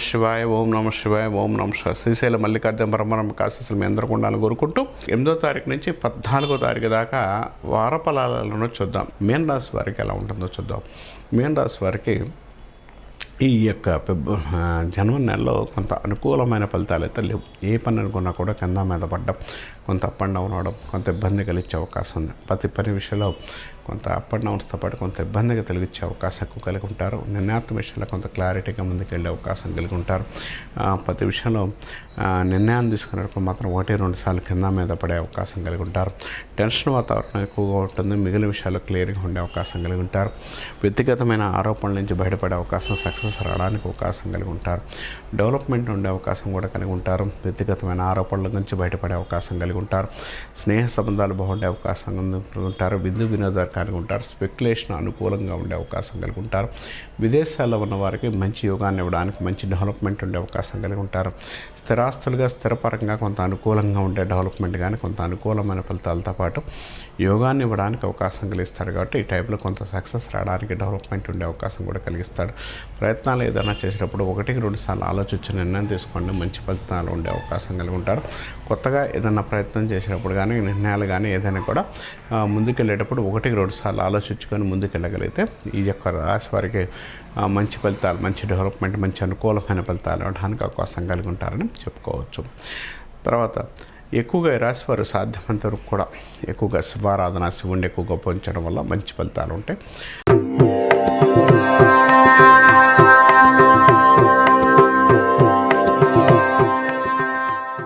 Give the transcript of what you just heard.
శివాయ, ఓం నమ శివాయ, ఓం నమ శివాయ. శ్రీశైల మల్లికార్జున పరమహంస ఆశీస్సులు మీ అందరికీ ఉండాలని కోరుకుంటూ 8వ తారీఖు నుంచి 14వ తారీఖు దాకా వార ఫలాలను చూద్దాం. మీన రాశి వారికి ఎలా ఉంటుందో చూద్దాం. మీన రాశి వారికి ఈ యొక్క జనవరి నెలలో కొంత అనుకూలమైన ఫలితాలు అయితే లేవు. ఏ పని అనుకున్నా కూడా కింద మీద పడ్డం, కొంత అప్ అండ్ డౌన్ అవడం, కొంత ఇబ్బంది కలిగించే అవకాశం ఉంది. ప్రతి పని విషయంలో కొంత అప్ అండ్ డౌన్స్తో పాటు కొంత ఇబ్బందిగా కలిగించే అవకాశం ఎక్కువ కలిగి ఉంటారు. నిర్ణయాత్మక విషయంలో కొంత క్లారిటీగా ముందుకు వెళ్ళే అవకాశం కలిగి ఉంటారు. ప్రతి విషయంలో నిర్ణయాన్ని తీసుకున్నప్పుడు మాత్రం 1-2 సార్లు కింద మీద పడే అవకాశం కలిగి ఉంటారు. టెన్షన్ వాతావరణం ఎక్కువగా ఉంటుంది. మిగిలిన విషయాల్లో క్లియర్గా ఉండే అవకాశం కలిగి ఉంటారు. వ్యక్తిగతమైన ఆరోపణల నుంచి బయటపడే అవకాశం, సక్సెస్ రావడానికి అవకాశం కలిగి ఉంటారు. డెవలప్మెంట్ ఉండే అవకాశం కూడా కలిగి ఉంటారు. వ్యక్తిగతమైన ఆరోపణల నుంచి బయటపడే అవకాశం కలిగి ఉంటారు. స్నేహ సంబంధాలు బాగుండే అవకాశం కలిగి ఉంటారు. వినోదాలు కలిగి ఉంటారు. స్పెక్యులేషన్ అనుకూలంగా ఉండే అవకాశం కలిగి ఉంటారు. విదేశాల్లో ఉన్న వారికి మంచి యోగాన్ని ఇవ్వడానికి, మంచి డెవలప్మెంట్ ఉండే అవకాశం కలిగి ఉంటారు. స్థిరాస్తులుగా స్థిరపరంగా కొంత అనుకూలంగా ఉండే డెవలప్మెంట్ కానీ కొంత అనుకూలమైన ఫలితాలతో పాటు యోగాన్ని ఇవ్వడానికి అవకాశం కలిగిస్తాడు. కాబట్టి ఈ టైంలో కొంత సక్సెస్ రావడానికి, డెవలప్మెంట్ ఉండే అవకాశం కూడా కలిగిస్తాడు. ప్రయత్నాలు ఏదైనా చేసేటప్పుడు 1-2 సార్లు ఆలోచించి నిర్ణయం తీసుకోండి. మంచి ఫలితాలు ఉండే అవకాశం కలిగి ఉంటారు. కొత్తగా ఏదైనా ప్రయత్నం చేసేటప్పుడు కానీ, నిర్ణయాలు కానీ ఏదైనా కూడా ముందుకెళ్ళేటప్పుడు 1-2 సార్లు ఆలోచించుకొని ముందుకెళ్ళగలిగితే ఈ యొక్క రాశి వారికి మంచి ఫలితాలు, మంచి డెవలప్మెంట్, మంచి అనుకూలమైన ఫలితాలు ఇవ్వడానికి అవకాశం కలిగి ఉంటారని చెప్పుకోవచ్చు. తర్వాత ఎక్కువగా ఈ రాశి వారు సాధ్యమైనంత వరకు కూడా ఎక్కువగా శివారాధన, శివుణ్ణి ఎక్కువగా పూజించడం వల్ల మంచి ఫలితాలు ఉంటాయి.